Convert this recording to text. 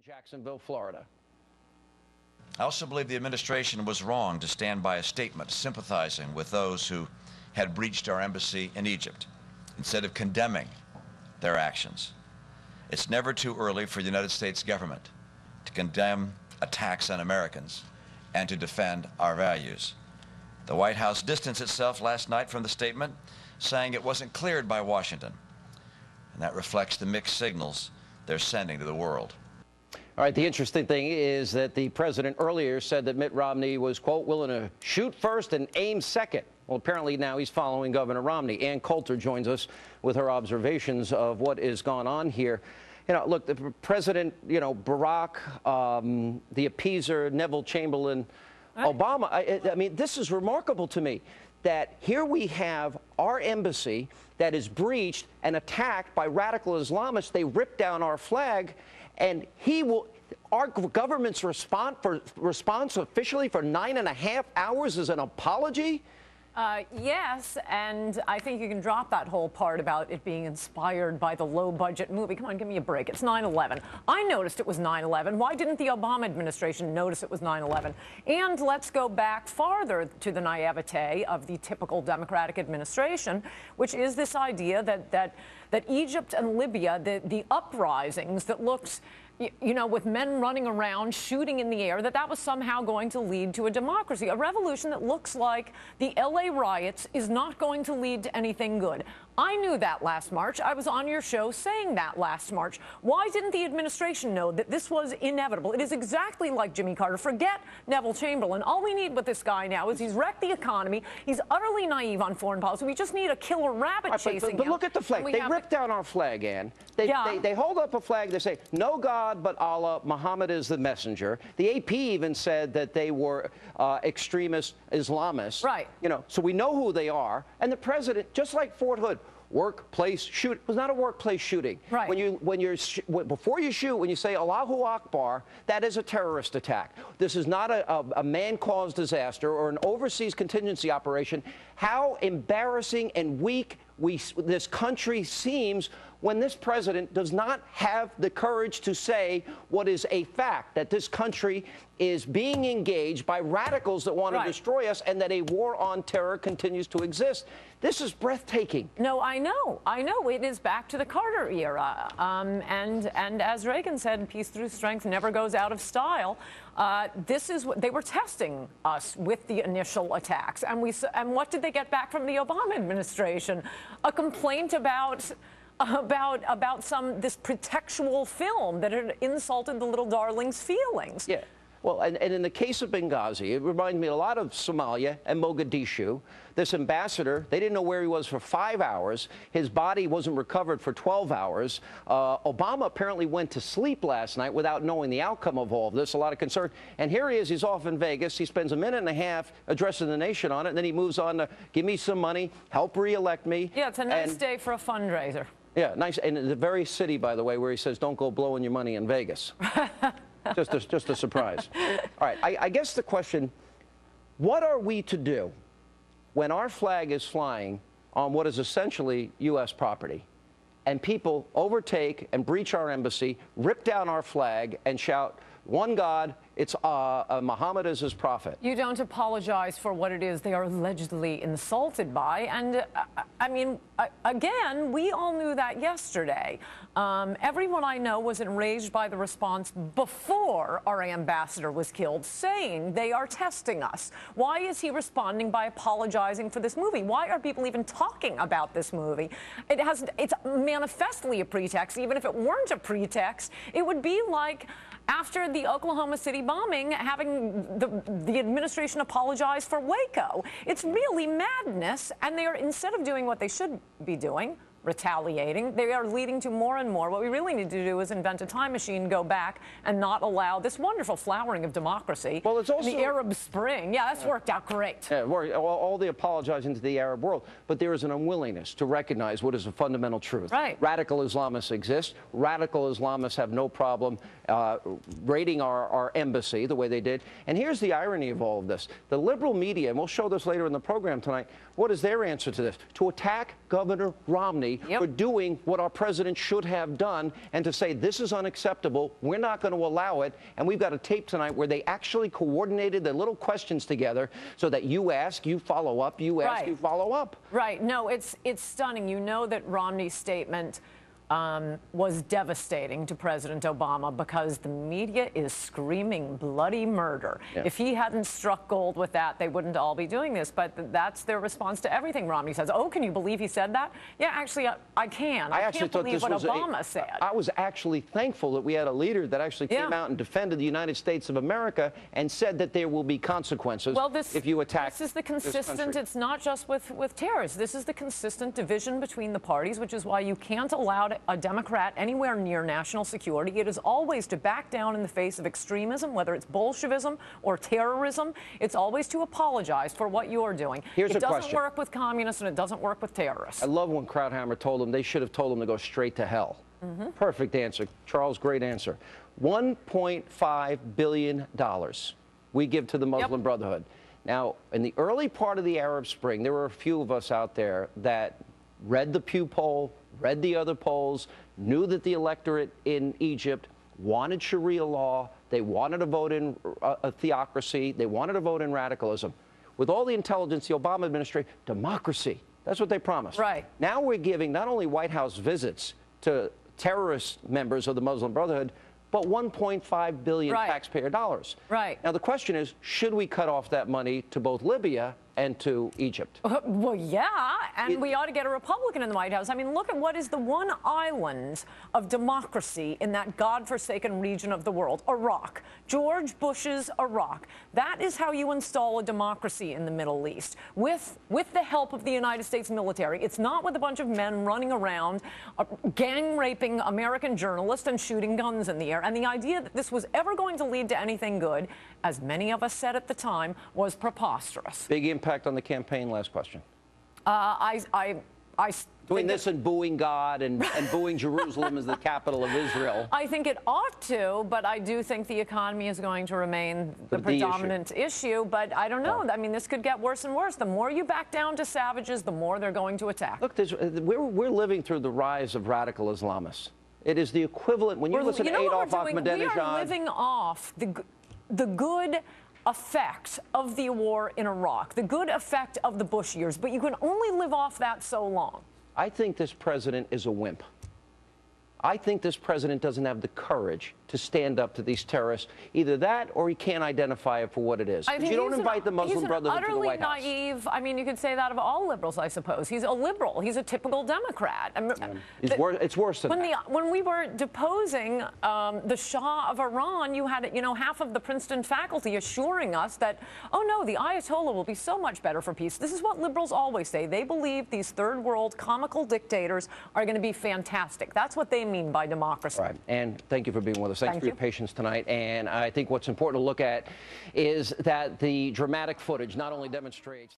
Jacksonville, Florida. I also believe the administration was wrong to stand by a statement sympathizing with those who had breached our embassy in Egypt, instead of condemning their actions. It's never too early for the United States government to condemn attacks on Americans and to defend our values. The White House distanced itself last night from the statement, saying it wasn't cleared by Washington. And that reflects the mixed signals they're sending to the world. All right, the interesting thing is that the president earlier said that Mitt Romney was, quote, willing to shoot first and aim second. Well, apparently now he's following Governor Romney. Ann Coulter joins us with her observations of what is going on here. You know, look, the president, you know, Barack, the appeaser, Neville Chamberlain, Obama. I mean, this is remarkable to me that here we have our embassy that is breached and attacked by radical Islamists. They rip down our flag, and our government's response officially for 9.5 hours is an apology? Yes, and I think you can drop that whole part about it being inspired by the low-budget movie. Come on, give me a break. It's 9/11. I noticed it was 9/11. Why didn't the Obama administration notice it was 9/11? And let's go back farther to the naivete of the typical Democratic administration, which is this idea that Egypt and Libya, the uprisings that looks, you know, with men running around shooting in the air, that was somehow going to lead to a democracy. A revolution that looks like the LA riots is not going to lead to anything good. I knew that last March. I was on your show saying that last March. Why didn't the administration know that this was inevitable? It is exactly like Jimmy Carter. Forget Neville Chamberlain. All we need with this guy now is he's wrecked the economy. He's utterly naive on foreign policy. We just need a killer rabbit chasing him. But look at the flag. They ripped down our flag, Ann. They hold up a flag. They say, no God but Allah, Muhammad is the messenger. The AP even said that they were extremist Islamists. Right. You know, so we know who they are. And the president, just like Fort Hood, workplace shoot. It was not a workplace shooting. Right. Before you shoot, when you say Allahu Akbar, that is a terrorist attack. This is not a man-caused disaster or an overseas contingency operation. How embarrassing and weak this country seems when this president does not have the courage to say what is a fact, that this country is being engaged by radicals that want to destroy us and that a war on terror continues to exist. This is breathtaking. No, I know. It is back to the Carter era. And as Reagan said, peace through strength never goes out of style. This is what they were testing us with the initial attacks. And what did they get back from the Obama administration? A complaint about this pretextual film that had insulted the little darling's feelings. Yeah. Well, and in the case of Benghazi, it reminded me a lot of Somalia and Mogadishu. This ambassador, they didn't know where he was for 5 hours. His body wasn't recovered for 12 hours. Obama apparently went to sleep last night without knowing the outcome of all of this. A lot of concern. And here he is. He's off in Vegas. He spends a minute and a half addressing the nation on it, and then he moves on to give me some money, help re-elect me. Yeah, it's a nice day for a fundraiser. Yeah, nice. And the very city, by the way, where he says, don't go blowing your money in Vegas. Just a surprise. All right, I guess the question, what are we to do when our flag is flying on what is essentially U.S. property and people overtake and breach our embassy, rip down our flag, and shout, one God, it's Muhammad is his prophet? You don't apologize for what it is they are allegedly insulted by. And I mean, again, we all knew that yesterday. Everyone I know was enraged by the response before our ambassador was killed, saying they are testing us. Why is he responding by apologizing for this movie? Why are people even talking about this movie? It's manifestly a pretext. Even if it weren't a pretext, it would be like after the Oklahoma City bombing, having the administration apologize for Waco. It's really madness, and they are, instead of doing what they should be doing, retaliating, they are leading to more and more. What we really need to do is invent a time machine, go back, and not allow this wonderful flowering of democracy. Well, it's also the Arab Spring. Yeah, that's worked out great. Yeah, all the apologizing to the Arab world, but there is an unwillingness to recognize what is a fundamental truth. Right. Radical Islamists exist. Radical Islamists have no problem raiding our embassy the way they did. And here's the irony of all of this. The liberal media, and we'll show this later in the program tonight, what is their answer to this? To attack Governor Romney Romney for doing what our president should have done, and to say this is unacceptable, we're not going to allow it. And we've got a tape tonight where they actually coordinated their little questions together so that you ask, you follow up, you ask, you follow up. Right. No, it's stunning. You know that Romney's statement was devastating to President Obama because the media is screaming bloody murder. If he hadn't struck gold with that, they wouldn't all be doing this. But that's their response to everything Romney says. Oh, can you believe he said that? Yeah, actually, I can. I can't believe what Obama said. I was actually thankful that we had a leader that actually came out and defended the United States of America and said that there will be consequences if you attack this is the consistent, it's not just with terrorists. This is the consistent division between the parties, which is why you can't allow a Democrat anywhere near national security. It is always to back down in the face of extremism, whether it's Bolshevism or terrorism. It's always to apologize for what you're doing. It doesn't work with communists and it doesn't work with terrorists. I love when Krauthammer told them they should have told them to go straight to hell. Perfect answer. Charles, great answer. $1.5 billion we give to the Muslim Brotherhood. Now, in the early part of the Arab Spring, there were a few of us out there that read the Pew poll, read the other polls, knew that the electorate in Egypt wanted Sharia law, they wanted to vote in a theocracy, they wanted to vote in radicalism. With all the intelligence, the Obama administration, democracy, that's what they promised. Right. Now we're giving not only White House visits to terrorist members of the Muslim Brotherhood, but $1.5 billion taxpayer dollars. Right. Now the question is, should we cut off that money to both Libya and to Egypt? Well, yeah, and we ought to get a Republican in the White House. I mean, look at what is the one island of democracy in that godforsaken region of the world, Iraq. George Bush's Iraq. That is how you install a democracy in the Middle East, with the help of the United States military. It's not with a bunch of men running around, gang raping American journalists and shooting guns in the air. And the idea that this was ever going to lead to anything good, as many of us said at the time, was preposterous. Big impact on the campaign. Last question. Between this and booing God and booing Jerusalem as the capital of Israel. I think it ought to, but I do think the economy is going to remain the predominant issue. But I don't know. I mean, this could get worse and worse. The more you back down to savages, the more they're going to attack. Look, we're living through the rise of radical Islamists. It is the equivalent. When you listen to Adolf Ahmadinejad. We are living off the good effect of the war in Iraq, the good effect of the Bush years, but you can only live off that so long. I think this president is a wimp. I think this president doesn't have the courage to stand up to these terrorists. Either that or he can't identify it for what it is. You don't invite the Muslim Brotherhood to the White House. He's utterly naive. I mean, you could say that of all liberals, I suppose. He's a liberal. He's a typical Democrat. It's worse than that. When we were deposing the Shah of Iran, you had, half of the Princeton faculty assuring us that, oh, no, the Ayatollah will be so much better for peace. This is what liberals always say. They believe these third world comical dictators are going to be fantastic. That's what they mean by democracy. Right. And thank you for being with us. Thanks for your patience tonight. And I think what's important to look at is that the dramatic footage not only demonstrates